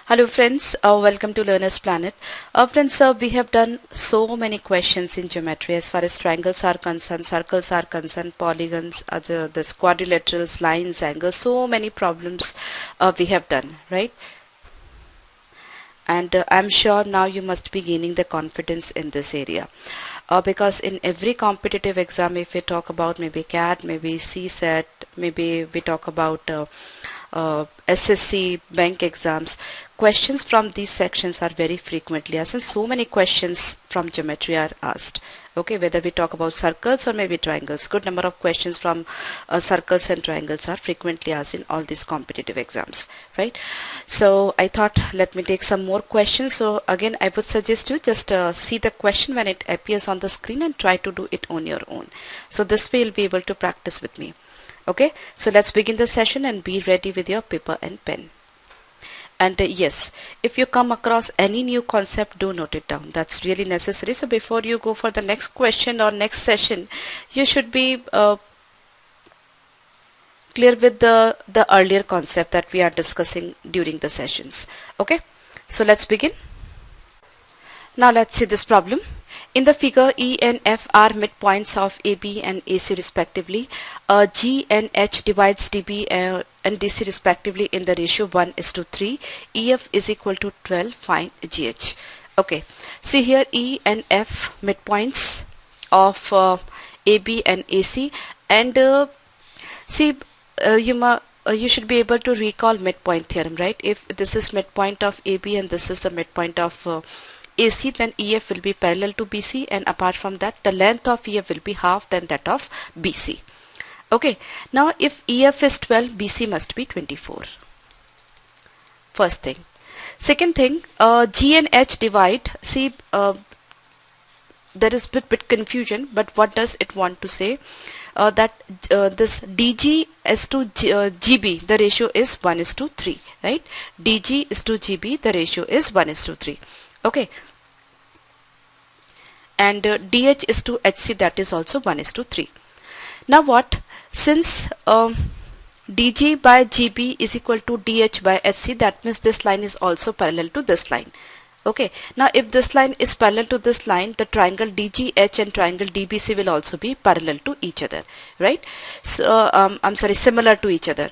Hello friends, welcome to Learner's Planet. Friends, we have done so many questions in geometry as far as triangles are concerned, circles are concerned, polygons, the quadrilaterals, lines, angles, so many problems we have done, right? And I'm sure now you must be gaining the confidence in this area. Because in every competitive exam, if we talk about maybe CAT, maybe CSET, maybe we talk about SSC, bank exams, questions from these sections are very frequently asked, and so many questions from geometry are asked. Okay, whether we talk about circles or maybe triangles, good number of questions from circles and triangles are frequently asked in all these competitive exams, right? So I thought let me take some more questions. So again, I would suggest you just see the question when it appears on the screen and try to do it on your own. So this way you'll be able to practice with me. Okay, so let's begin the session and be ready with your paper and pen. And yes, if you come across any new concept, do note it down. That's really necessary. So before you go for the next question or next session, you should be clear with the earlier concept that we are discussing during the sessions. Okay, so let's begin. Now let's see this problem. In the figure, E and F are midpoints of AB and AC respectively. G and H divides DB and DC respectively in the ratio 1:3. EF is equal to 12. Find GH. Okay, see here E and F midpoints of AB and AC, and you should be able to recall midpoint theorem, right? If this is midpoint of AB and this is the midpoint of AC, then EF will be parallel to BC, and apart from that the length of EF will be half than that of BC. Okay, now if EF is 12, BC must be 24. First thing. Second thing, G and H divide. See, there is bit confusion, but what does it want to say? That this DG is to GB, the ratio is 1:3, right? DG is to GB, the ratio is 1:3. Okay, and DH is to HC, that is also 1:3. Now what, since DG by GB is equal to DH by HC, that means this line is also parallel to this line. Okay, now if this line is parallel to this line, the triangle DGH and triangle DBC will also be parallel to each other, right? So I'm sorry, similar to each other.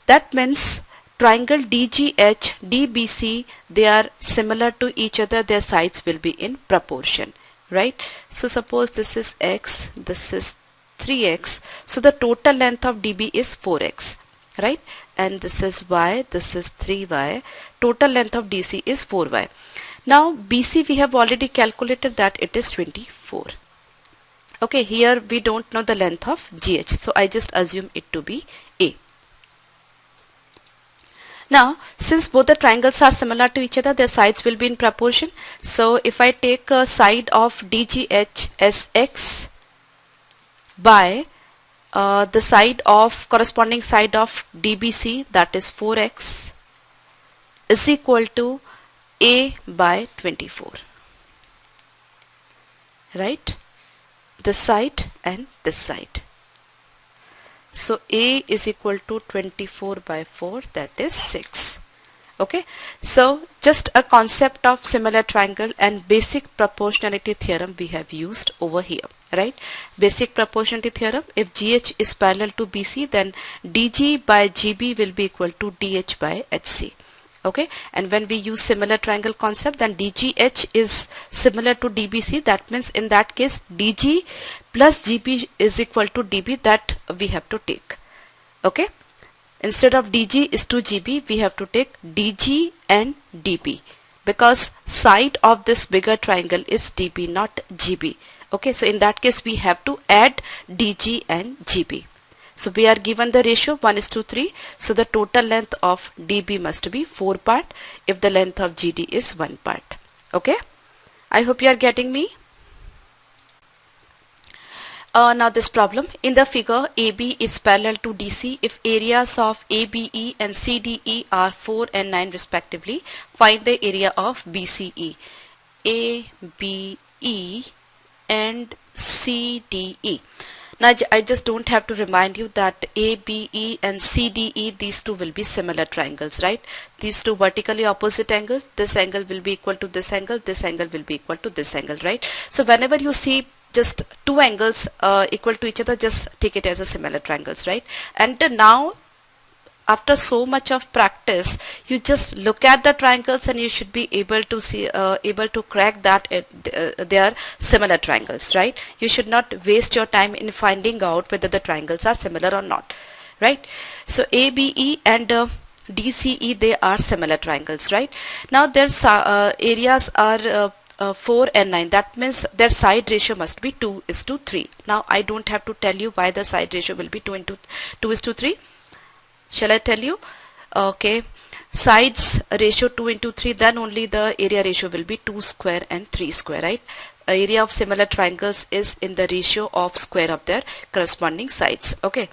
That means triangle DGH, DBC, they are similar to each other, their sides will be in proportion, right? So suppose this is X, this is 3X, so the total length of DB is 4X, right? And this is Y, this is 3Y, total length of DC is 4Y. Now BC we have already calculated that it is 24. Okay, here we don't know the length of GH, so I just assume it to be A. Now, since both the triangles are similar to each other, their sides will be in proportion. So if I take a side of DGH as X by the side of corresponding side of DBC, that is 4X, is equal to A by 24, right? This side and this side. So A is equal to 24 by 4, that is 6. Okay, so just a concept of similar triangle and basic proportionality theorem we have used over here, right? Basic proportionality theorem, if GH is parallel to BC, then DG by GB will be equal to DH by HC. Okay, and when we use similar triangle concept, then DGH is similar to DBC, that means in that case DG plus GB is equal to DB, that we have to take. Okay, instead of DG is to GB, we have to take DG and DB, because side of this bigger triangle is DB, not GB. Okay, so in that case we have to add DG and GB. So we are given the ratio 1:3, so the total length of DB must be 4 part if the length of GD is 1 part. Okay, I hope you are getting me. Now this problem, in the figure AB is parallel to DC if areas of ABE and CDE are 4 and 9 respectively. Find the area of BCE. ABE and CDE. Now I just don't have to remind you that ABE and CDE, these two will be similar triangles, right? These two vertically opposite angles, this angle will be equal to this angle will be equal to this angle, right? So whenever you see just two angles equal to each other, just take it as a similar triangles, right? And now after so much of practice, you just look at the triangles and you should be able to see able to crack that they are similar triangles, right? You should not waste your time in finding out whether the triangles are similar or not, right? So ABE and DCE, they are similar triangles, right? Now their areas are 4 and 9. That means their side ratio must be 2:3. Now I don't have to tell you why the side ratio will be 2:3. Shall I tell you? Okay, sides ratio 2:3, then only the area ratio will be 2 square and 3 square, right? Area of similar triangles is in the ratio of square of their corresponding sides. Okay,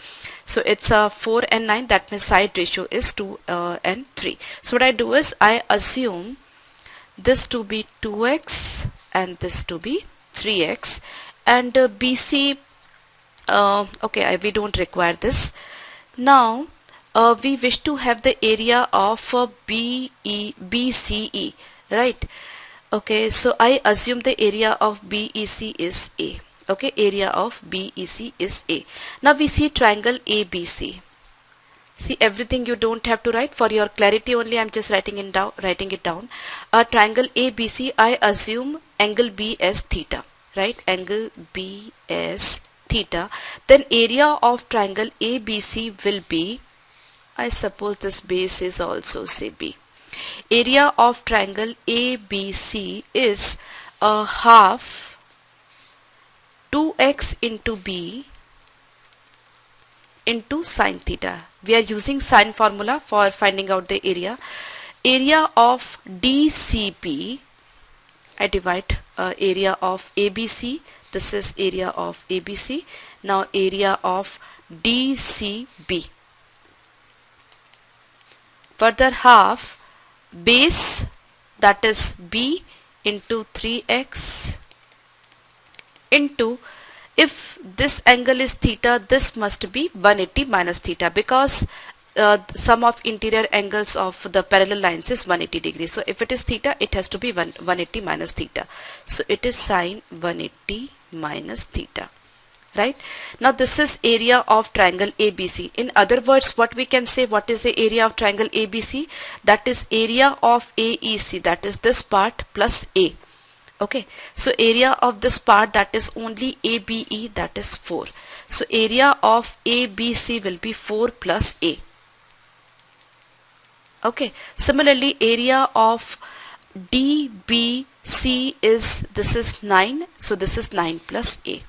so it's 4 and 9, that means side ratio is 2 and 3. So what I do is I assume this to be 2x and this to be 3x, and BC, okay, we don't require this. Now we wish to have the area of BCE, right? Okay, so I assume the area of BEC is A. Okay, area of BEC is A. Now we see triangle ABC. See, everything you don't have to write, for your clarity only I'm just writing it down. Triangle ABC, I assume angle B as theta, right? Angle B as theta. Then area of triangle ABC will be, I suppose this base is also say B. Area of triangle ABC is half 2x into B into sine theta. We are using sine formula for finding out the area. Area of DCB, I divide area of ABC. This is area of ABC. Now area of DCB. Further half base, that is B into 3x into, if this angle is theta, this must be 180 minus theta, because sum of interior angles of the parallel lines is 180 degrees. So if it is theta, it has to be 180 minus theta. So it is sine 180 minus theta. Right? Now this is area of triangle ABC. In other words, what we can say, what is the area of triangle ABC? That is area of AEC, that is this part plus A. Okay, so area of this part, that is only ABE, that is 4. So area of ABC will be 4 plus A. Okay, similarly area of DBC is, this is 9, so this is 9 plus A.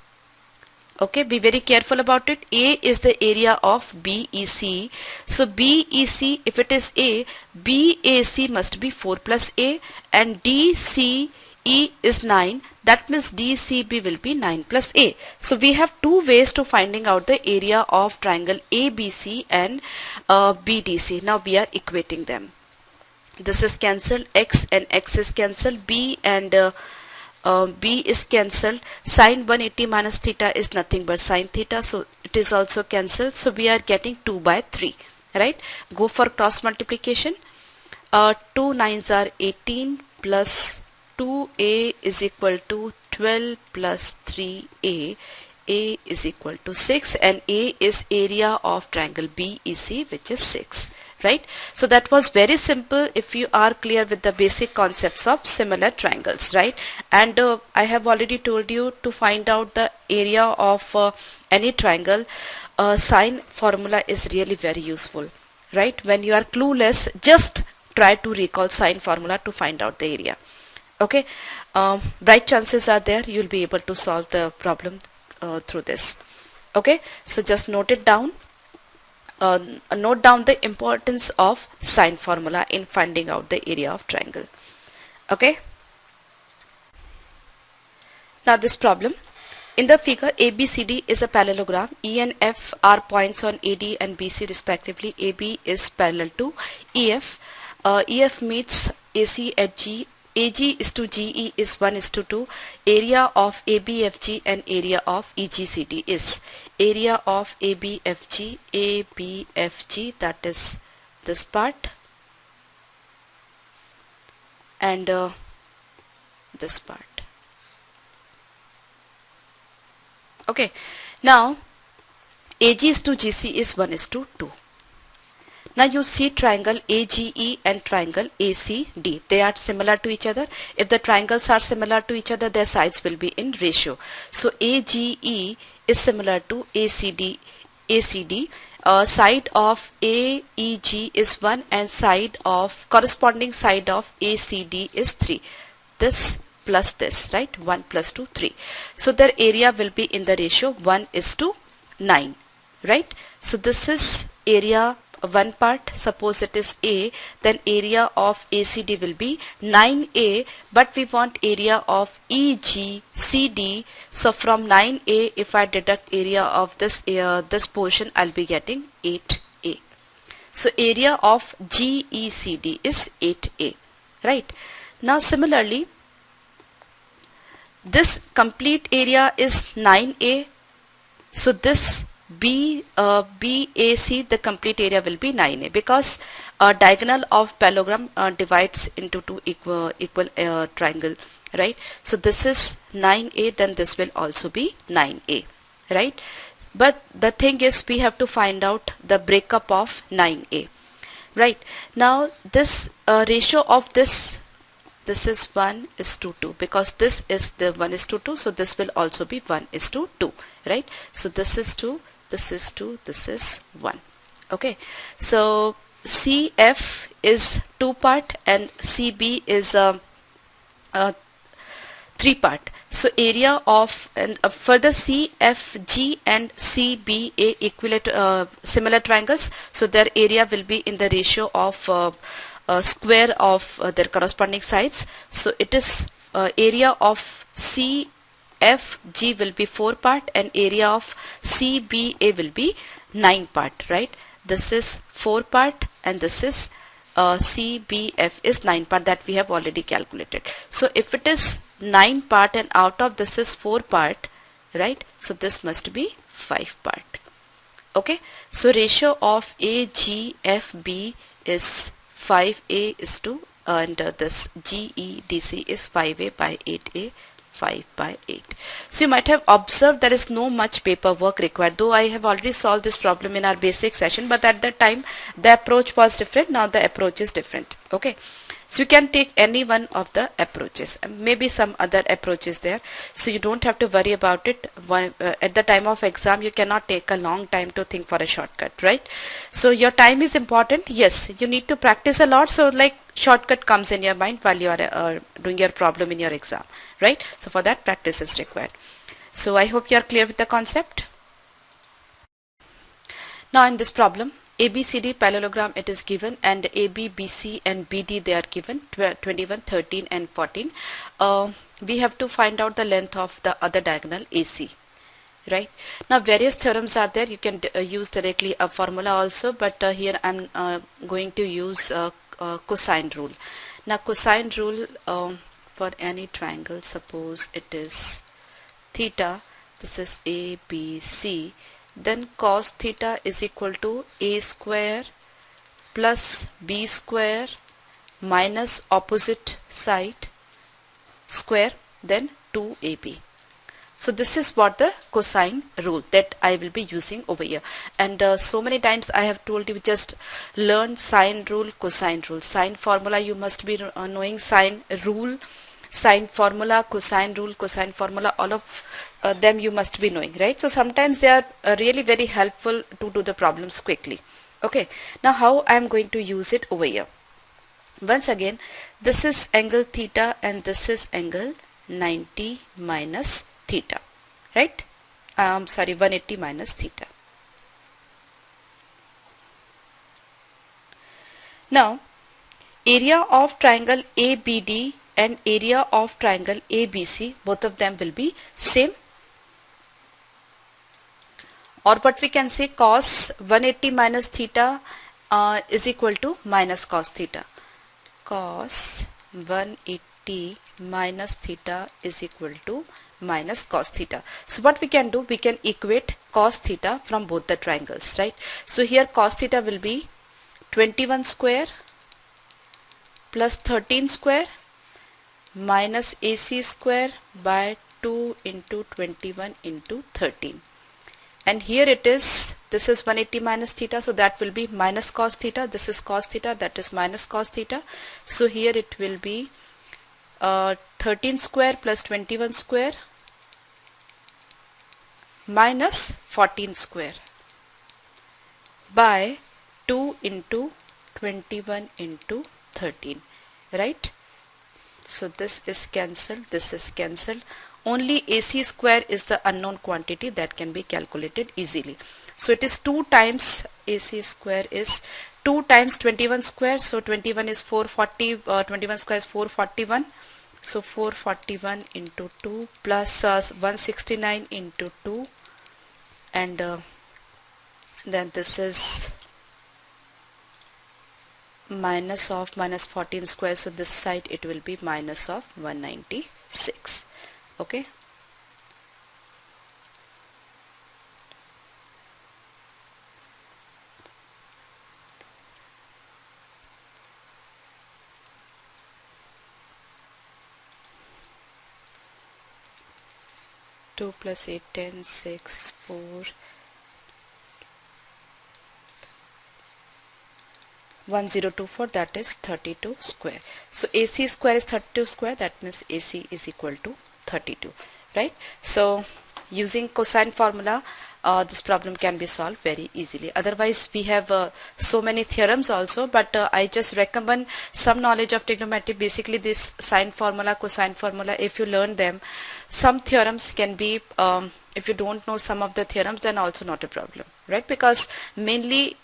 Okay, be very careful about it. A is the area of BEC. So BEC, if it is A, BAC must be 4 plus A, and DCE is 9. That means DCB will be 9 plus A. So we have two ways to finding out the area of triangle ABC and BDC. Now we are equating them. This is cancelled, X and X is cancelled, B and B is cancelled. Sine 180 minus theta is nothing but sine theta, so it is also cancelled. So we are getting 2 by 3, right? Go for cross multiplication. 2 9s are 18 plus 2a is equal to 12 plus 3a. A is equal to 6, and A is area of triangle BEC, which is 6. Right? So that was very simple if you are clear with the basic concepts of similar triangles, right? And I have already told you to find out the area of any triangle, sine formula is really very useful, right? When you are clueless, just try to recall sine formula to find out the area. Okay, bright chances are there you'll be able to solve the problem through this. Okay, so just note it down. Note down the importance of sine formula in finding out the area of triangle. Okay. Now this problem. In the figure, ABCD is a parallelogram. E and F are points on AD and BC respectively. AB is parallel to EF. EF meets AC at G AG is to GE is 1 is to 2. Area of ABFG and area of EGCD is area of ABFG, that is this part, and this part. Okay, now AG is to GC is 1 is to 2. Now you see triangle AGE and triangle ACD. They are similar to each other. If the triangles are similar to each other, their sides will be in ratio. So AGE is similar to ACD. Side of AEG is 1 and corresponding side of ACD is 3. This plus this, right? 1 plus 2, 3. So their area will be in the ratio 1 is to 9, right? So this is area one part. Suppose it is A, then area of ACD will be 9A, but we want area of EGCD. So from 9A, if I deduct area of this portion, I'll be getting 8A. So area of GECD is 8A, right? Now similarly, this complete area is 9A. So this BAC, the complete area will be 9A, because diagonal of parallelogram divides into two equal triangle, right? So this is 9A, then this will also be 9A, right? But the thing is, we have to find out the breakup of 9A, right? Now this ratio of this is 1 is to 2, because this is the 1 is to 2, so this will also be 1 is to 2, right? So this is 2, this is 2, this is 1. Okay, so CF is 2 part and CB is 3 part. So area of, and further CFG and CBA equivalent similar triangles, so their area will be in the ratio of square of their corresponding sides. So it is area of CFG will be 4 part and area of CBA will be 9 part, right? This is 4 part and this is CBF is 9 part, that we have already calculated. So if it is 9 part and out of this is 4 part, right? So this must be 5 part. Okay, so ratio of AGFB is 5A is to, and this GEDC is 5A by 8A, 5 by 8. So you might have observed there is no much paperwork required, though I have already solved this problem in our basic session, but at that time the approach was different. Now the approach is different. Okay, so you can take any one of the approaches, maybe some other approaches there, so you don't have to worry about it. At the time of exam you cannot take a long time to think for a shortcut, right? So your time is important. Yes, you need to practice a lot, so like shortcut comes in your mind while you are doing your problem in your exam, right? So for that, practice is required. So I hope you are clear with the concept. Now in this problem, ABCD parallelogram it is given, and AB, BC and BD they are given 21, 13 and 14. We have to find out the length of the other diagonal AC, right? Now various theorems are there. You can use directly a formula also, but here I'm going to use cosine rule. Now cosine rule for any triangle, suppose it is theta, this is ABC, then cos theta is equal to A square plus B square minus opposite side square, then 2AB. So this is what the cosine rule that I will be using over here. And so many times I have told you, just learn sine rule, cosine rule. Sine formula you must be knowing, sine rule, sine formula, cosine rule, cosine formula, all of them you must be knowing, right? So sometimes they are really very helpful to do the problems quickly. Okay, now how I am going to use it over here. Once again, this is angle theta and this is angle 90 minus theta, right? Sorry, 180 minus theta. Now area of triangle ABD and area of triangle ABC, both of them will be same, or what we can say, cos 180 minus theta is equal to minus cos theta. Cos 180 t minus theta is equal to minus cos theta. So what we can do, we can equate cos theta from both the triangles, right? So here cos theta will be 21 square plus 13 square minus AC square by 2 into 21 into 13. And here it is, this is 180 minus theta, so that will be minus cos theta. This is cos theta, that is minus cos theta. So here it will be 13 square plus 21 square minus 14 square by 2 into 21 into 13, right? So this is cancelled, this is cancelled. Only AC square is the unknown quantity that can be calculated easily. So it is 2 times AC square is 2 times 21 square. So 21 is 440, 21 square is 441. So 441 into 2 plus 169 into 2, and then this is minus of minus 14 square, so this side it will be minus of 196. Okay, two plus 8 10 6 4 1024, that is 32 square. So AC square is 32 square, that means AC is equal to 32, right? So using cosine formula, this problem can be solved very easily. Otherwise we have so many theorems also, but I just recommend some knowledge of trigonometry. Basically this sine formula, cosine formula, if you learn them, some theorems can be, if you don't know some of the theorems, then also not a problem, right? Because mainly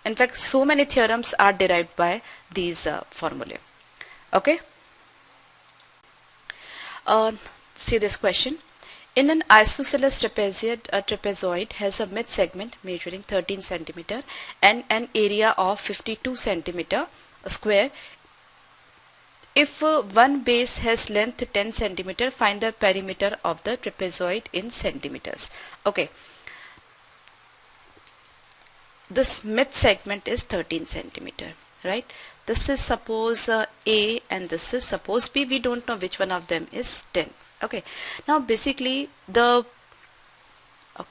in fact so many theorems are derived by these formulae. Okay, see this question. In an isosceles trapezoid, a trapezoid has a mid segment measuring 13 centimeter and an area of 52 centimeter square. If one base has length 10 centimeter, find the perimeter of the trapezoid in centimeters. Okay, this mid segment is 13 centimeter, right? This is suppose A and this is suppose B. We don't know which one of them is 10. Okay, now basically the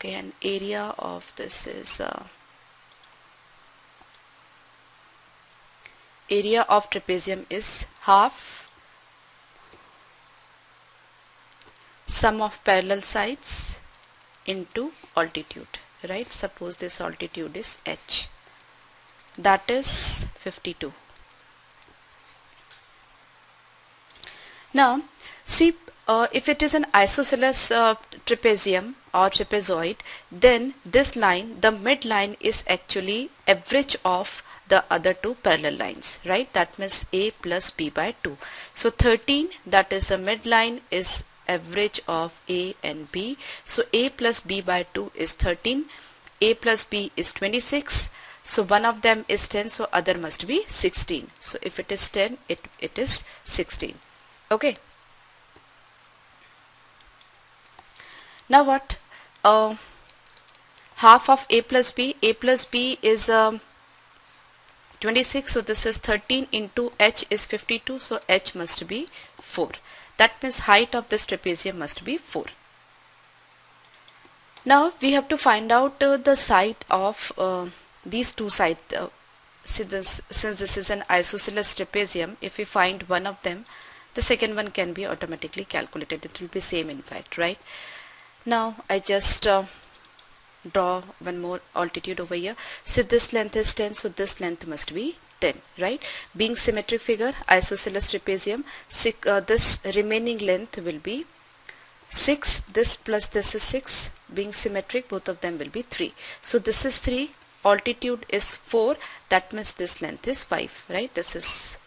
and area of this is area of trapezium is half sum of parallel sides into altitude, right? Suppose this altitude is h, that is 52. Now see, if it is an isosceles trapezium or trapezoid, then this line, the midline, is actually average of the other two parallel lines, right? That means A plus B by 2. So 13, that is a midline, is average of A and B. So A plus B by 2 is 13. A plus B is 26. So one of them is 10, so other must be 16. So if it is 10, it is 16. Okay. Now what? Half of A plus B is 26, so this is 13 into h is 52, so h must be 4. That means height of this trapezium must be 4. Now we have to find out the side of these two sides. Since this is an isosceles trapezium, if we find one of them, the second one can be automatically calculated. It will be same in fact, right? Now I just draw one more altitude over here. So this length is 10, so this length must be 10, right? Being symmetric figure, isosceles trapezium, this remaining length will be 6. This plus this is 6. Being symmetric, both of them will be 3. So this is 3. Altitude is 4. That means this length is 5, right? This is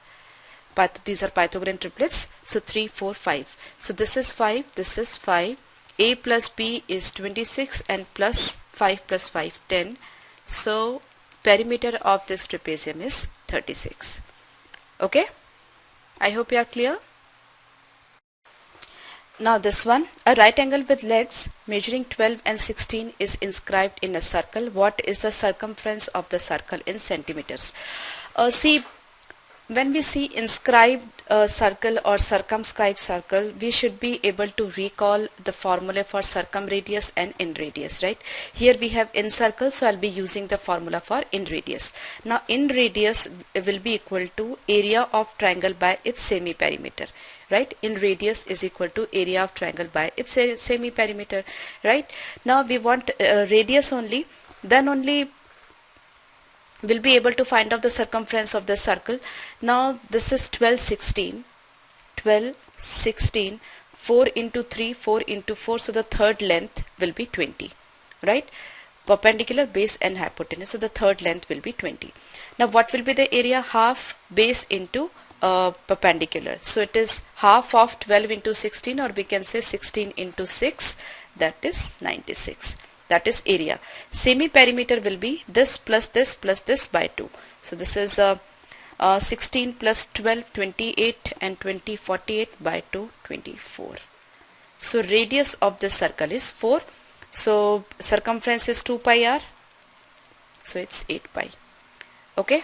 these are Pythagorean triplets. So 3, 4, 5. So this is 5. This is 5. A plus B is 26 and plus 5 plus 5 10. So perimeter of this trapezium is 36. Okay, I hope you are clear. Now this one, a right angle with legs measuring 12 and 16 is inscribed in a circle. What is the circumference of the circle in centimeters? See, when we see inscribed circle or circumscribed circle, we should be able to recall the formula for circumradius and in radius, right? Here we have in circle, so I'll be using the formula for in radius. Now in radius will be equal to area of triangle by its semi-perimeter, right? In radius is equal to area of triangle by its semi-perimeter, right? Now we want radius only, then only we'll be able to find out the circumference of the circle. Now this is 12, 16, 12, 16, 4 into 3, 4 into 4, so the third length will be 20, right? Perpendicular, base and hypotenuse, so the third length will be 20. Now what will be the area? Half base into perpendicular, so it is half of 12 into 16, or we can say 16 into 6, that is 96. That is area. Semi perimeter will be this plus this plus this by 2. So this is 16 plus 12, 28, and 20, 48 by 2, 24. So radius of this circle is 4. So circumference is 2 pi r. So it's 8 pi. Okay.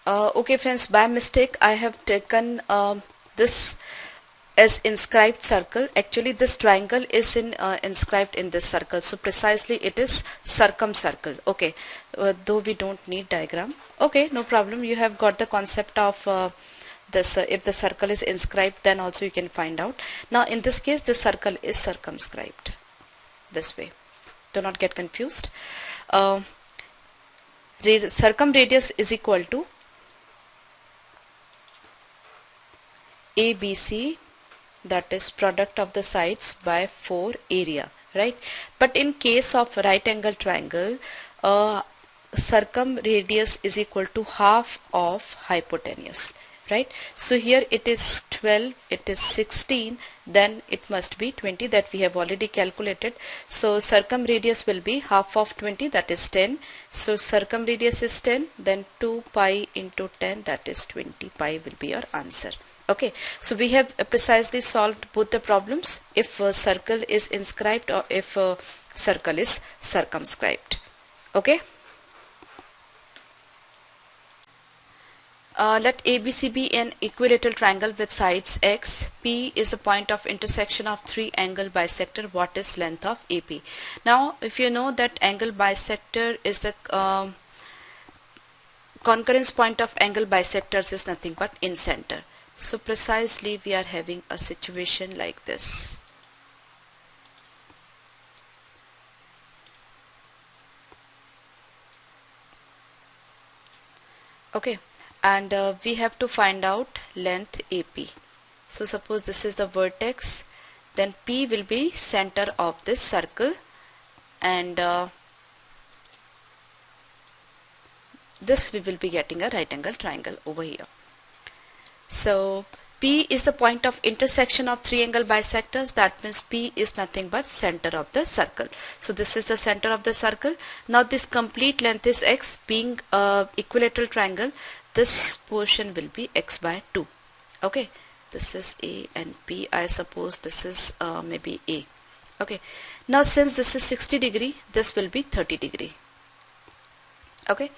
Okay friends, by mistake I have taken this as inscribed circle. Actually this triangle is inscribed in this circle, so precisely it is circumcircle. Okay, though we don't need diagram. Okay, no problem, you have got the concept of this. If the circle is inscribed, then also you can find out. Now in this case the circle is circumscribed this way, do not get confused. Circumradius is equal to ABC, that is product of the sides by 4 area, right? But in case of right angle triangle, circumradius is equal to half of hypotenuse, right? So here it is 12, it is 16, then it must be 20, that we have already calculated. So circumradius will be half of 20, that is 10. So circumradius is 10, then 2 pi into 10, that is 20 pi will be your answer. Okay, so we have precisely solved both the problems, if a circle is inscribed or if a circle is circumscribed. Okay. Let ABC be an equilateral triangle with sides x. P is the point of intersection of 3 angle bisector. What is length of AP? Now if you know that angle bisector is the concurrence point of angle bisectors is nothing but in center. So precisely we are having a situation like this. Okay, and we have to find out length AP. So suppose this is the vertex, then P will be center of this circle, and this we will be getting a right angle triangle over here. So P is the point of intersection of 3 angle bisectors. That means P is nothing but center of the circle. So this is the center of the circle. Now this complete length is x. Being equilateral triangle, this portion will be x by 2. Okay, this is A and P. I suppose this is maybe A. Okay, now since this is 60 degree, this will be 30 degree. Okay.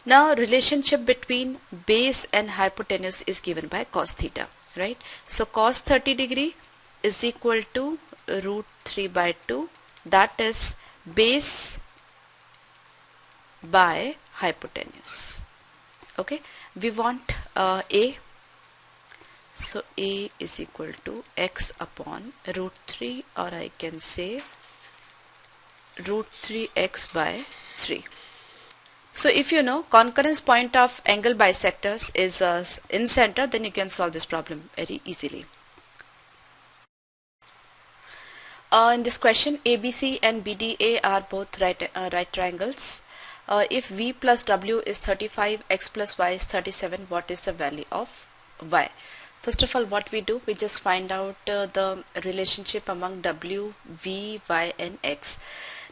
Now relationship between base and hypotenuse is given by cos theta, right? So cos 30 degree is equal to root 3 by 2, that is base by hypotenuse. Okay, we want A, so A is equal to x upon root 3, or I can say root 3x by 3. So if you know concurrence point of angle bisectors is in center, then you can solve this problem very easily. In this question, ABC and BDA are both right triangles. If V plus W is 35, X plus Y is 37, what is the value of Y? First of all, what we do, we just find out the relationship among W, V, Y and X.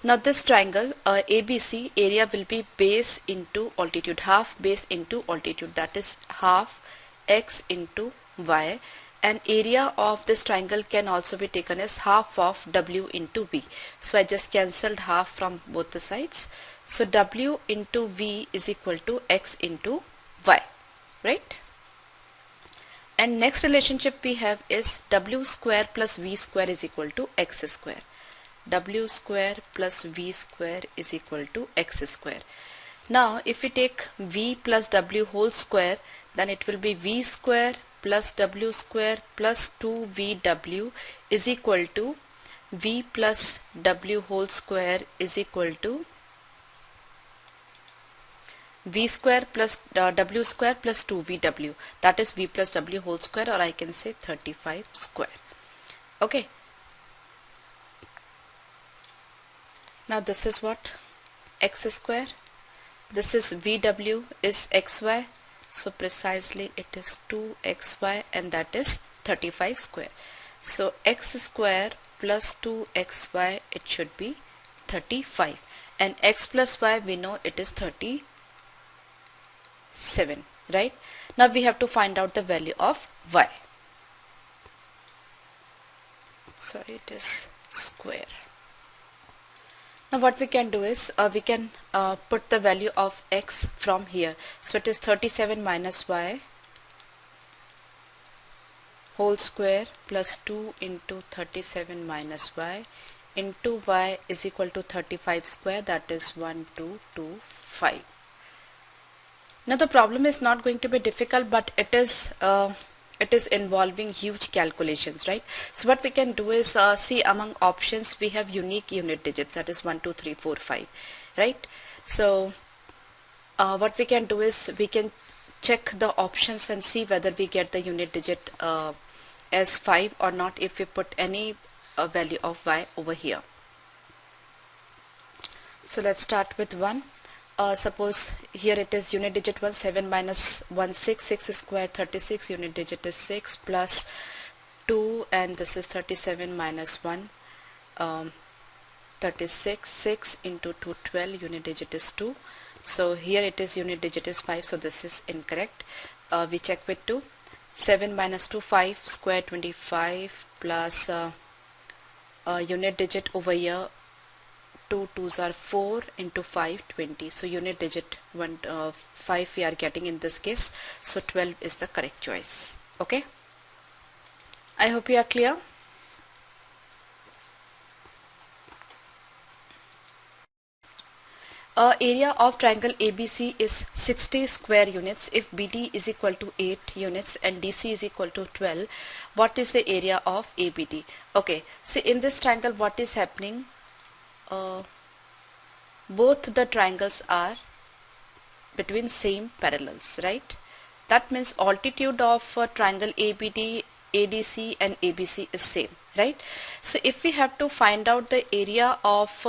Now this triangle ABC, area will be base into altitude, half base into altitude, that is half x into y, and area of this triangle can also be taken as half of w into v. So I just cancelled half from both the sides. So w into v is equal to x into y, right? And next relationship we have is w square plus v square is equal to x square. W square plus v square is equal to x square. Now if we take v plus w whole square, then it will be v square plus w square plus 2vw is equal to v plus w whole square is equal to v square plus w square plus 2vw, that is v plus w whole square, or I can say 35 square. Okay. Now this is what? X square. This is VW is XY. So precisely it is 2XY, and that is 35 square. So X square plus 2XY, it should be 35. And X plus Y, we know it is 37, right? Now we have to find out the value of Y. Sorry, it is square. Now what we can do is we can put the value of x from here. So it is 37 minus y whole square plus 2 into 37 minus y into y is equal to 35 square, that is 1225. Now the problem is not going to be difficult, but it is involving huge calculations, right? So what we can do is see among options we have unique unit digits, that is 1 2 3 4 5, right? So what we can do is we can check the options and see whether we get the unit digit as 5 or not if we put any value of y over here. So let's start with 1. Suppose here it is unit digit 1, 7 minus 1 6, 6 square 36, unit digit is 6 plus 2, and this is 37 minus 1 36, 6 into 2 12, unit digit is 2. So here it is unit digit is 5, so this is incorrect. We check with 2. 7 minus 2 5 square 25 plus unit digit over here 2 2s are 4 into 5 20. So unit digit 5 we are getting in this case. So 12 is the correct choice. Okay. I hope you are clear. Area of triangle ABC is 60 square units if BD is equal to 8 units and DC is equal to 12. What is the area of ABD? Okay, so in this triangle what is happening? Both the triangles are between same parallels, right? That means altitude of triangle ABD, ADC and ABC is same, right? So if we have to find out the area of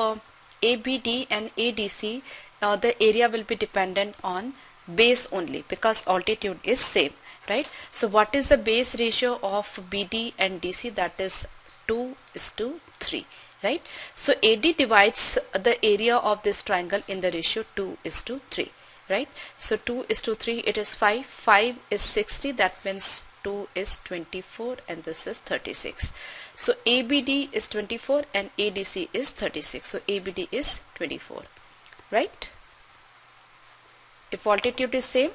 ABD and ADC, the area will be dependent on base only because altitude is same, right? So what is the base ratio of BD and DC? That is 2:3, right? So AD divides the area of this triangle in the ratio 2:3, right? So 2:3, it is 5, 5 is 60, that means 2 is 24 and this is 36. So ABD is 24 and ADC is 36. So ABD is 24, right? If altitude is same,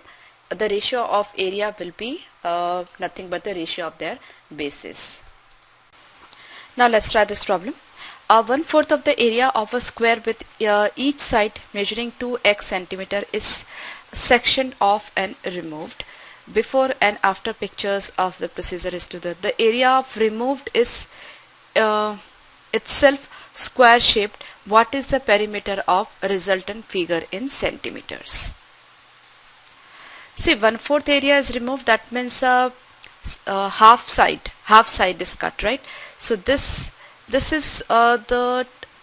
the ratio of area will be nothing but the ratio of their bases. Now let's try this problem. 1/4 of the area of a square with each side measuring 2x centimeter is sectioned off and removed. Before and after pictures of the procedure is to the area of removed is itself square shaped. What is the perimeter of resultant figure in centimeters? See, 1/4 area is removed, that means half side is cut, right? So this is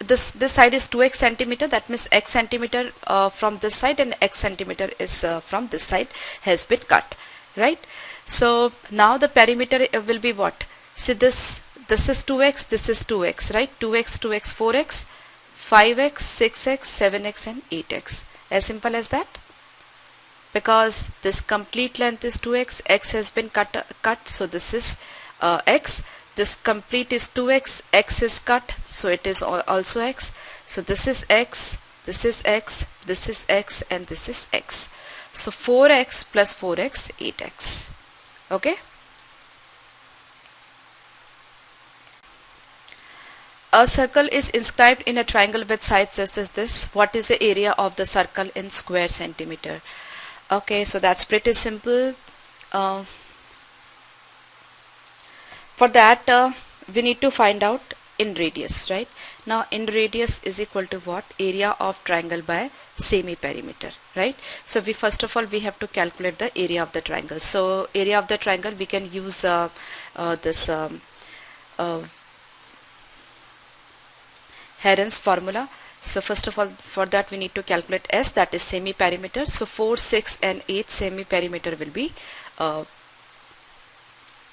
this side is 2x centimeter, that means x centimeter from this side and x centimeter is from this side has been cut, right? So now the perimeter will be what? See, this is 2x, this is 2x, right? 2x 4x 5x, 6x, 7x and 8x. As simple as that. Because this complete length is 2x, x has been cut, so this is x. This complete is 2x, x is cut, so it is also x. So this is x, this is x, this is x and this is x. So 4x plus 4x, 8x. Okay. A circle is inscribed in a triangle with sides such as this. What is the area of the circle in square centimeter? Okay, so that's pretty simple. For that, we need to find out in radius, right? Now, in radius is equal to what? Area of triangle by semi-perimeter, right? So, we first of all, we have to calculate the area of the triangle. So, area of the triangle, we can use this Heron's formula. So first of all, for that we need to calculate S, that is semi-perimeter. So 4, 6 and 8, semi-perimeter will be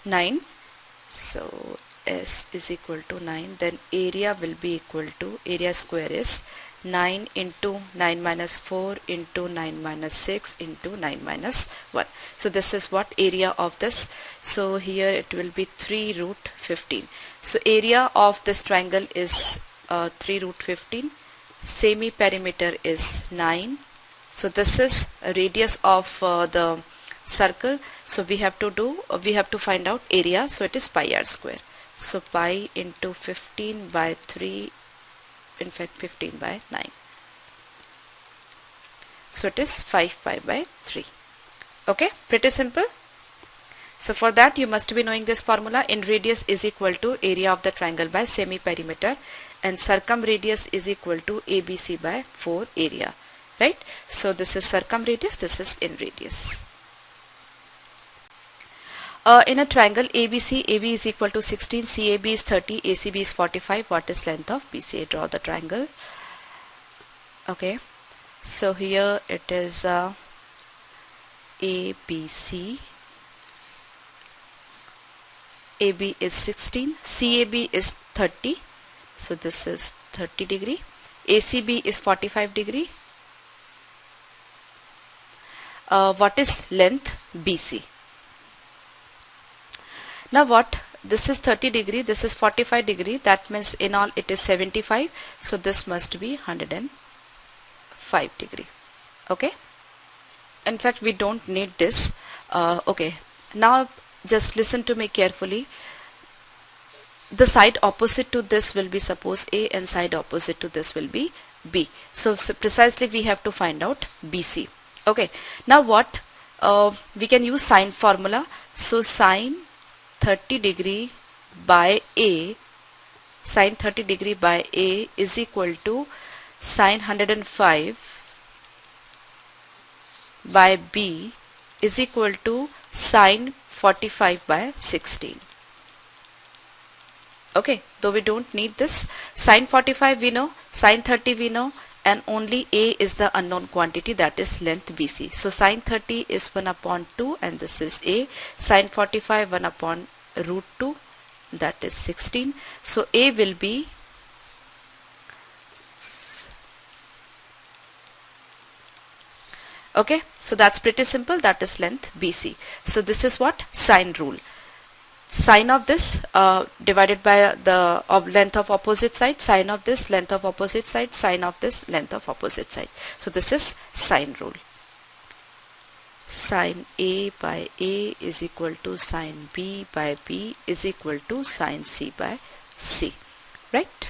9. So S is equal to 9. Then area will be equal to, area square is 9 into 9 minus 4 into 9 minus 6 into 9 minus 1. So this is what area of this. So here it will be 3 root 15. So area of this triangle is 3 root 15. Semi perimeter is 9. So this is a radius of the circle. So we have to find out area. So it is pi r square. So pi into 15 by 3, in fact 15 by 9. So it is 5 pi by 3. Okay, pretty simple. So for that you must be knowing this formula. In radius is equal to area of the triangle by semi perimeter, and circumradius is equal to ABC by 4 area, right? So this is circumradius, this is in radius. In a triangle ABC, AB is equal to 16, CAB is 30, ACB is 45. What is length of BCA? Draw the triangle. Okay, so here it is ABC. AB is 16, CAB is 30, so this is 30 degree, ACB is 45 degree. What is length BC? Now what, this is 30 degree, this is 45 degree, that means in all it is 75, so this must be 105 degree. Okay, in fact we don't need this. Okay, now just listen to me carefully. The side opposite to this will be suppose A, and side opposite to this will be B. So precisely we have to find out BC. Okay, now what, we can use sine formula. So sine 30 degree by A, sine 30 degree by A is equal to sine 105 by B is equal to sine 45 by 16. Okay, though we don't need this. Sine 45 we know, sine 30 we know, and only A is the unknown quantity, that is length BC. So sine 30 is 1 upon 2 and this is A. Sine 45 1 upon root 2, that is 16. So A will be okay, so that's pretty simple, that is length BC. So this is what? Sine rule. Sine of this divided by the length of opposite side, sine of this length of opposite side, sine of this length of opposite side. So this is sine rule. Sine A by A is equal to sine B by B is equal to sine C by C, right?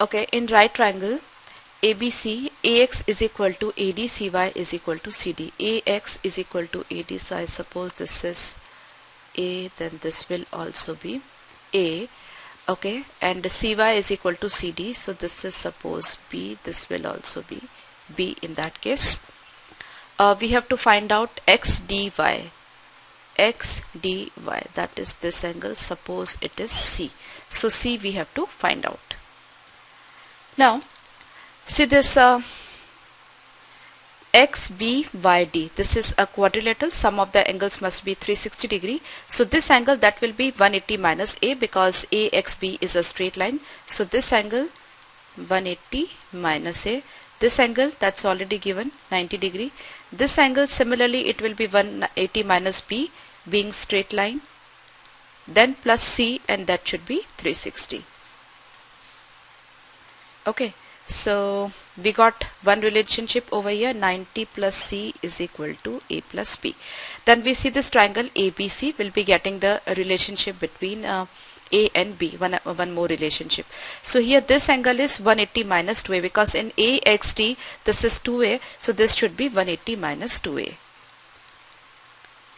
Okay, in right triangle ABC, AX is equal to AD, CY is equal to CD. AX is equal to AD, so I suppose this is A, then this will also be A. Okay, and CY is equal to CD, so this is suppose B, this will also be B in that case. We have to find out XDY. XDY, that is this angle, suppose it is C. So C we have to find out. Now, see this XBYD. This is a quadrilateral. Sum of the angles must be 360 degree. So this angle, that will be 180 minus A, because AXB is a straight line. So this angle 180 minus A. This angle, that's already given, 90 degree. This angle similarly it will be 180 minus B, being straight line, then plus C, and that should be 360. Okay, so we got one relationship over here, 90 plus C is equal to A plus B. Then we see this triangle ABC will be getting the relationship between A and B, one more relationship. So here this angle is 180 minus 2A, because in AXT this is 2A, so this should be 180 minus 2A,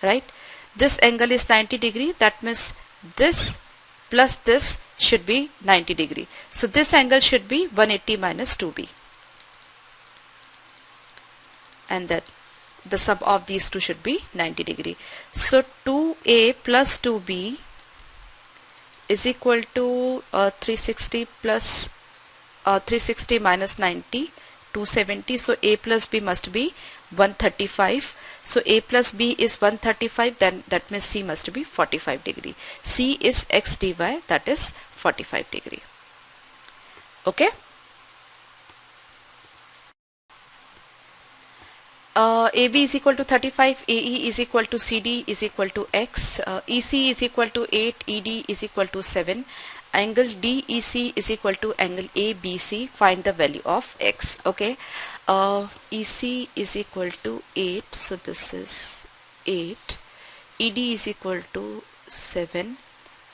right? This angle is 90 degree, that means this plus this should be 90 degree. So this angle should be 180 minus 2B, and that the sum of these two should be 90 degree. So 2A plus 2B is equal to 360 plus 360 minus 90, 270. So A plus B must be 135. So A plus B is 135, then that means C must be 45 degree. C is X dy, that is 45 degree. Okay. AB is equal to 35, AE is equal to CD is equal to X, EC is equal to 8, ED is equal to 7, angle DEC is equal to angle ABC, find the value of X. Okay, EC is equal to 8, so this is 8, ED is equal to 7,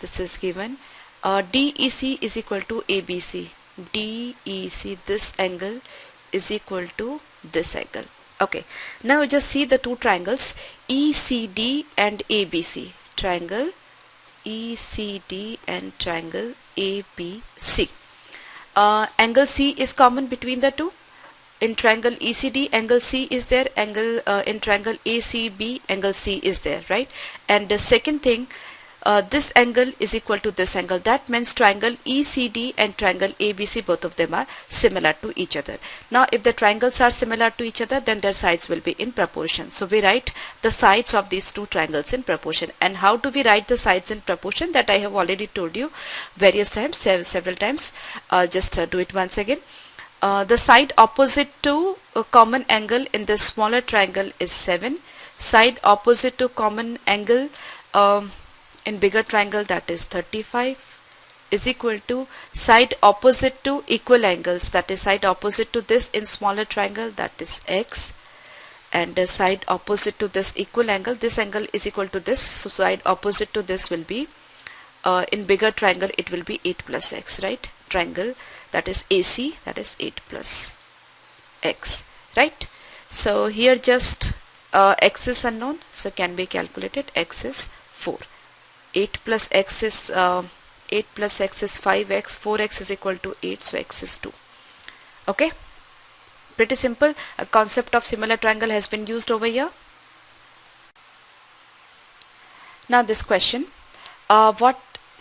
this is given, DEC is equal to ABC, DEC, this angle is equal to this angle. Okay, now just see the two triangles ECD and ABC. Triangle ECD and triangle ABC. Angle C is common between the two. In triangle ECD, angle C is there. Angle in triangle ACB, angle C is there, right? And the second thing, this angle is equal to this angle. That means triangle ECD and triangle ABC, both of them are similar to each other. Now if the triangles are similar to each other, then their sides will be in proportion. So we write the sides of these two triangles in proportion. And how do we write the sides in proportion? That I have already told you various times, several times. Just do it once again. The side opposite to a common angle in the smaller triangle is 7. Side opposite to common angle in bigger triangle, that is 35, is equal to side opposite to equal angles, that is side opposite to this in smaller triangle, that is X, and the side opposite to this equal angle, this angle is equal to this, so side opposite to this will be in bigger triangle it will be 8 plus X, right? Triangle that is AC, that is 8 plus X, right? So here just X is unknown, so can be calculated. X is 4. 8 plus X is 8 plus X is 5X, 4X is equal to 8, so X is 2. Okay, pretty simple. A concept of similar triangle has been used over here. Now this question, what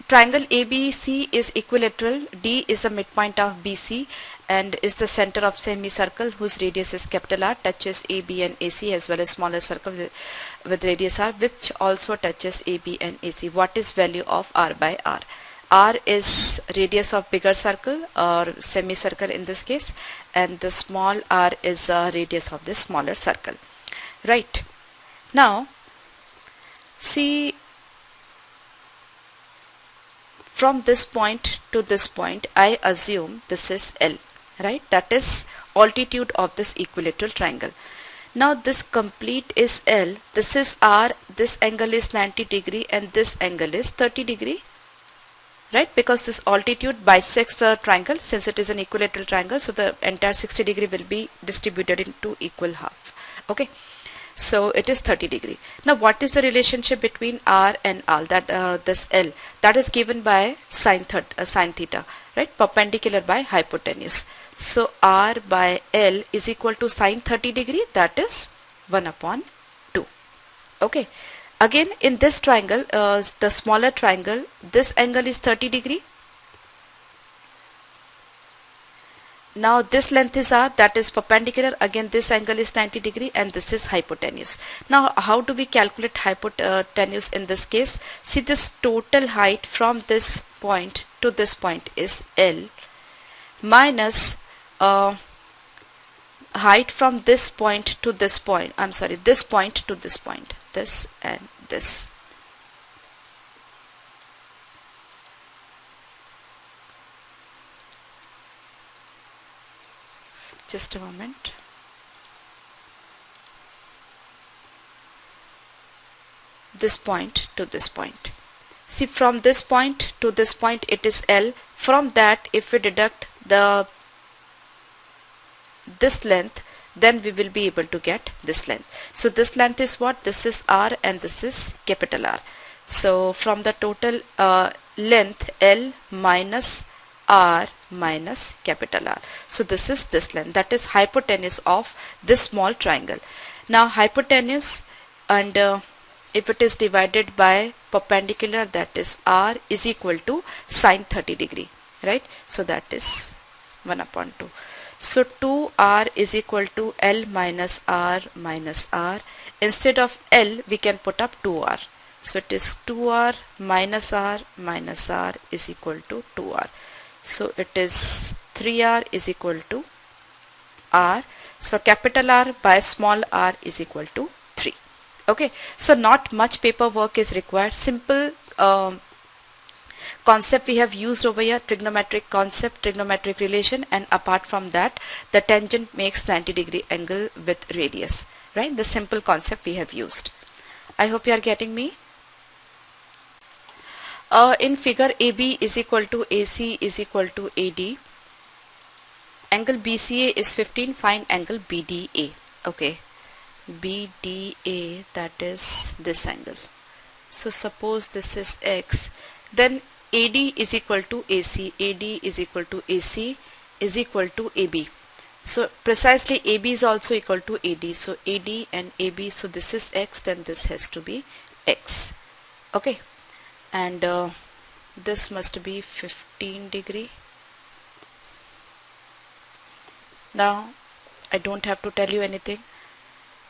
triangle ABC is equilateral, D is the midpoint of BC and is the center of semicircle whose radius is capital R, touches AB and AC, as well as smaller circle with radius R, which also touches AB and AC. What is value of R by R? R is radius of bigger circle or semicircle in this case, and the small r is radius of this smaller circle. Right. Now see, from this point to this point I assume this is L, right? That is altitude of this equilateral triangle. Now this complete is L, this is R, this angle is 90 degree and this angle is 30 degree, right? Because this altitude bisects the triangle, since it is an equilateral triangle, so the entire 60 degree will be distributed into equal half. Okay, so it is 30 degree. Now what is the relationship between R and L? That this L, that is given by sine theta, right? Perpendicular by hypotenuse. So R by L is equal to sine 30 degree, that is 1 upon 2. Okay, again in this triangle, the smaller triangle, this angle is 30 degree Now this length is r, that is perpendicular, again this angle is 90 degree, and this is hypotenuse. Now how do we calculate hypotenuse in this case? See, this total height from this point to this point is L minus height from this point to this point, I'm sorry, this point to this point, this and this. Just a moment. This point to this point. See, from this point to this point it is L. From that, if we deduct this length, then we will be able to get this length. So this length is what? This is R and this is capital R. So from the total length, L minus R minus capital R. So this is this length, that is hypotenuse of this small triangle. Now hypotenuse, and if it is divided by perpendicular, that is R, is equal to sine 30 degree, right? So that is 1/2. So 2R is equal to L minus R minus R. Instead of L, we can put up 2R. So it is 2R minus R minus R is equal to 2R. So it is 3R is equal to R. So capital R by small r is equal to 3. Okay, so not much paperwork is required. Simple concept we have used over here, trigonometric concept, trigonometric relation, and apart from that, the tangent makes 90 degree angle with radius, right? The simple concept we have used. I hope you are getting me. In figure, AB is equal to AC is equal to AD. Angle BCA is 15. Find angle BDA. Okay, BDA, that is this angle. So suppose this is X, then AD is equal to AC, AD is equal to AC is equal to AB. So precisely AB is also equal to AD. So AD and AB, so this is X, then this has to be X. Okay, and this must be 15 degree. Now I don't have to tell you anything.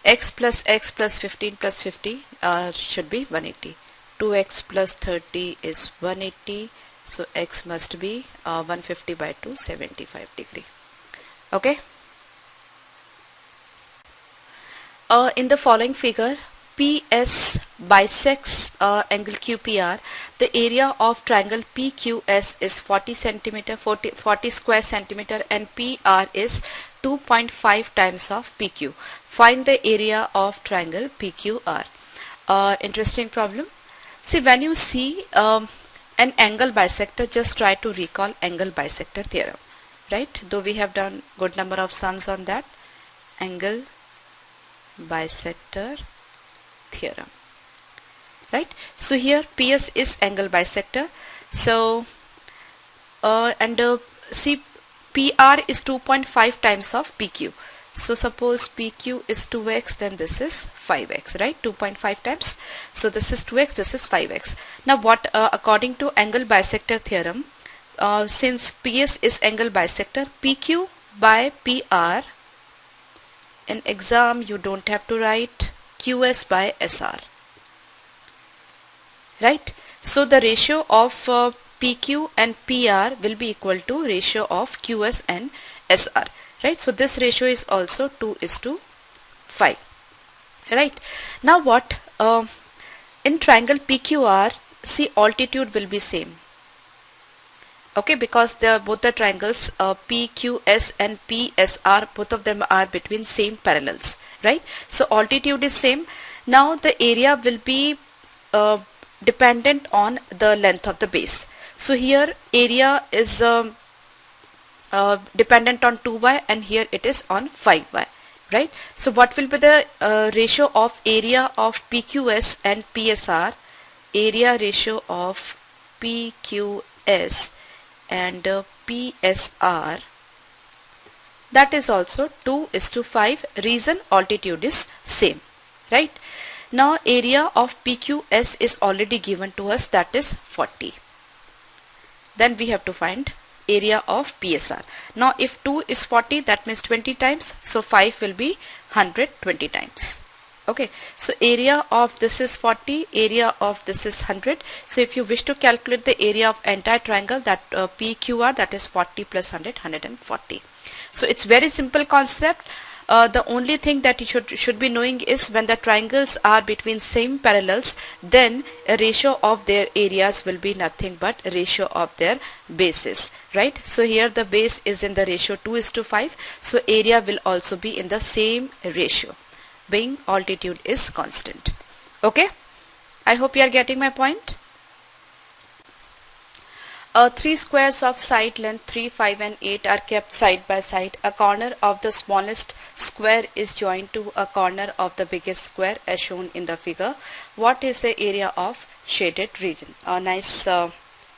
X plus 15 plus 50 should be 180. 2x plus 30 is 180. So X must be 150 by 2, 75 degree. Okay. In the following figure, PS bisects angle QPR. The area of triangle PQS is 40 centimeter, 40 square centimeter, and PR is 2.5 times of PQ. Find the area of triangle PQR. Interesting problem. See, when you see an angle bisector, just try to recall angle bisector theorem, right? Though we have done good number of sums on that. Angle bisector theorem, right? So here PS is angle bisector. So see, PR is 2.5 times of PQ. So suppose PQ is 2x, then this is 5x, right? 2.5 times. So this is 2x, this is 5x. Now what, according to angle bisector theorem, since PS is angle bisector, PQ by PR, in exam you don't have to write, QS by SR, right? So the ratio of PQ and PR will be equal to ratio of QS and SR, right? So this ratio is also 2:5, right? Now what, in triangle PQR, see, altitude will be same. Okay, because both the triangles PQS and PSR, both of them are between same parallels, right? So altitude is same. Now the area will be dependent on the length of the base. So here area is dependent on 2y, and here it is on 5y, right? So what will be the ratio of area of PQS and PSR? Area ratio of PQS and PSR, that is also 2:5. Reason, altitude is same, right? Now area of PQS is already given to us, that is 40. Then we have to find area of PSR. Now if 2 is 40, that means 20 times, so 5 will be 120 times. Okay, so area of this is 40, area of this is 100. So if you wish to calculate the area of entire triangle, that PQR, that is 40 plus 100, 140. So it's very simple concept. The only thing that you should be knowing is when the triangles are between same parallels, then a ratio of their areas will be nothing but a ratio of their bases, right? So here the base is in the ratio 2:5, so area will also be in the same ratio, being altitude is constant. Okay, I hope you are getting my point. 3 squares of side length 3, 5 and 8 are kept side by side. A corner of the smallest square is joined to a corner of the biggest square as shown in the figure. What is the area of shaded region? A nice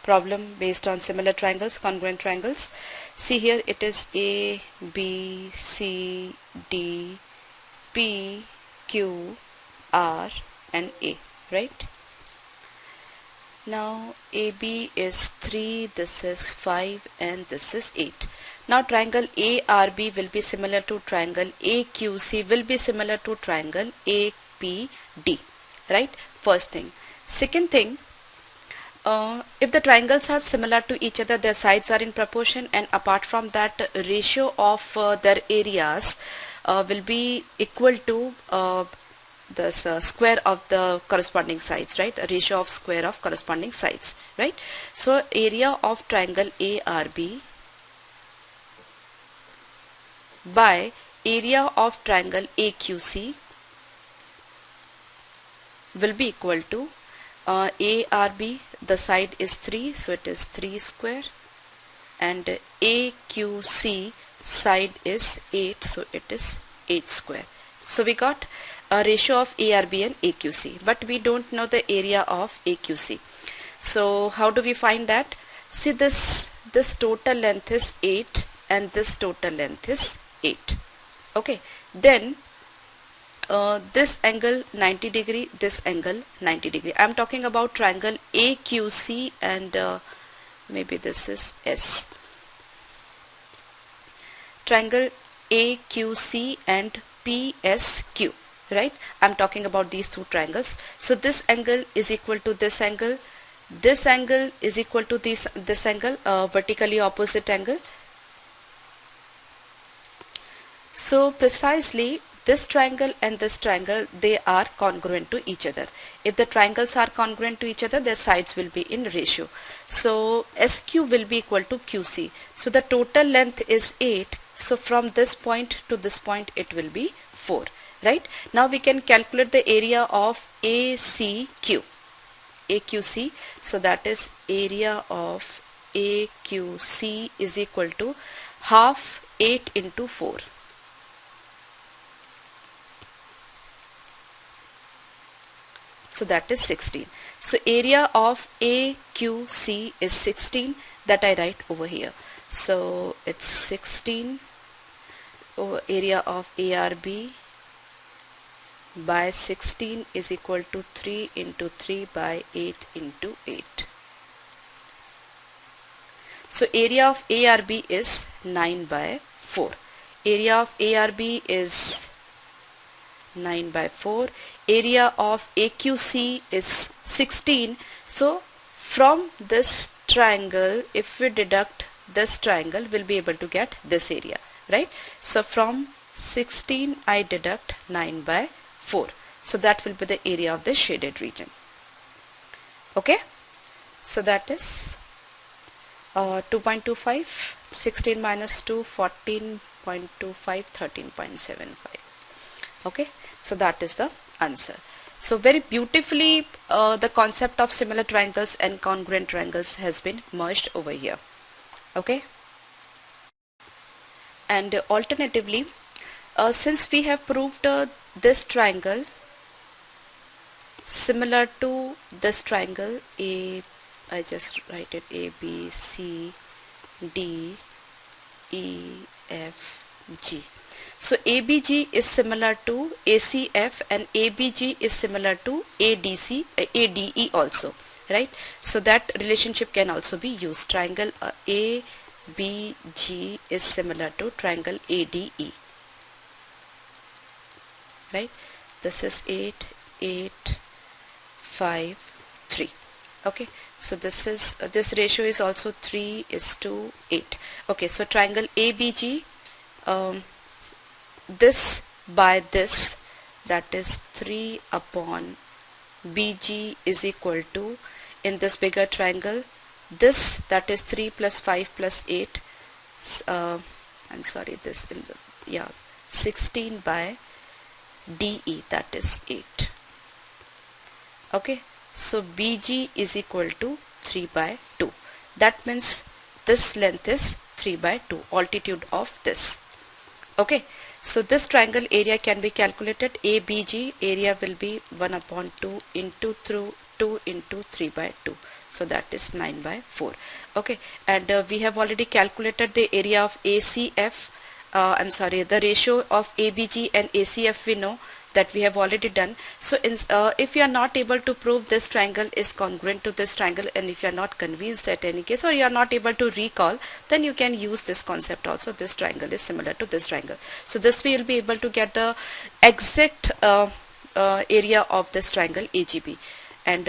problem based on similar triangles, congruent triangles. See here, it is A, B, C, D, P, Q, R and A, right? Now AB is 3, this is 5 and this is 8. Now triangle ARB will be similar to triangle AQC, will be similar to triangle APD, right? First thing. Second thing, if the triangles are similar to each other, their sides are in proportion, and apart from that, ratio of their areas will be equal to the square of the corresponding sides, right? A ratio of square of corresponding sides, right? So area of triangle ARB by area of triangle AQC will be equal to ARB, the side is 3, so it is 3 square, and AQC side is 8, so it is 8 square. So we got a ratio of ARB and AQC, but we don't know the area of AQC. So how do we find that? See, this total length is 8 and this total length is 8. Okay, then this angle 90 degree, this angle 90 degree. I am talking about triangle AQC and maybe this is S. Triangle AQC and PSQ, right? I'm talking about these two triangles. So this angle is equal to this angle is equal to this angle, vertically opposite angle. So precisely this triangle and this triangle, they are congruent to each other. If the triangles are congruent to each other, their sides will be in ratio. So SQ will be equal to QC. So the total length is 8. So from this point to this point it will be 4, right? Now we can calculate the area of AQC. So that is area of AQC is equal to half 8 into 4. So that is 16. So area of AQC is 16, that I write over here. So it's 16 over area of ARB by 16 is equal to 3 into 3 by 8 into 8. So area of ARB is 9 by 4. Area of ARB is 9 by 4. Area of AQC is 16. So from this triangle, if we deduct this triangle, we'll be able to get this area, right? So from 16 I deduct 9 by 4. So that will be the area of the shaded region. Okay, so that is 2.25, 16 minus 2, 14.25, 13.75. Okay, so that is the answer. So very beautifully the concept of similar triangles and congruent triangles has been merged over here. Okay, and alternatively, since we have proved this triangle similar to this triangle I just write it A, B, C, D, E, F, G. So ABG is similar to ACF and ABG is similar to ADC, ADE also, right? So that relationship can also be used. Triangle BG is similar to triangle ADE, right? This is 8, 8, 5, 3. Okay, so this is this ratio is also 3 is to 8. Okay, so triangle ABG, this by this, that is 3 upon BG is equal to, in this bigger triangle, this, that is 3 plus 5 plus 8, I'm sorry, this in the, yeah, 16 by DE, that is 8. Okay, so BG is equal to 3 by 2. That means this length is 3 by 2, altitude of this. Okay, so this triangle area can be calculated. ABG area will be 1 upon 2 into through 2 into 3 by 2. So that is 9 by 4. Okay, and we have already calculated the area of ACF. I'm sorry, the ratio of ABG and ACF we know, that we have already done. So if you are not able to prove this triangle is congruent to this triangle, and if you are not convinced at any case, or you are not able to recall, then you can use this concept also. This triangle is similar to this triangle. So this we will be able to get the exact area of this triangle AGB. And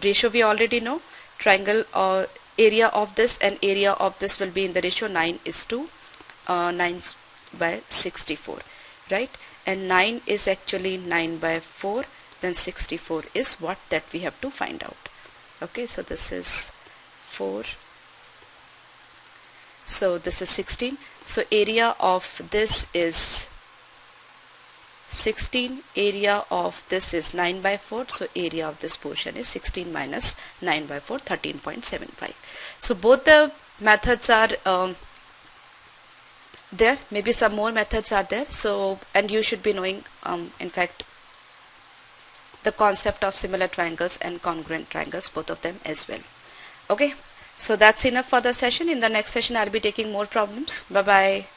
ratio we already know. Triangle area of this and area of this will be in the ratio 9 is to 9 by 64, right? And 9 is actually 9 by 4, then 64 is what that we have to find out. Okay, so this is 4, so this is 16. So area of this is 16, area of this is 9 by 4, so area of this portion is 16 minus 9 by 4, 13.75. So both the methods are there. Maybe some more methods are there. So, and you should be knowing in fact the concept of similar triangles and congruent triangles, both of them as well. Okay, so that's enough for the session. In the next session I'll be taking more problems. Bye bye.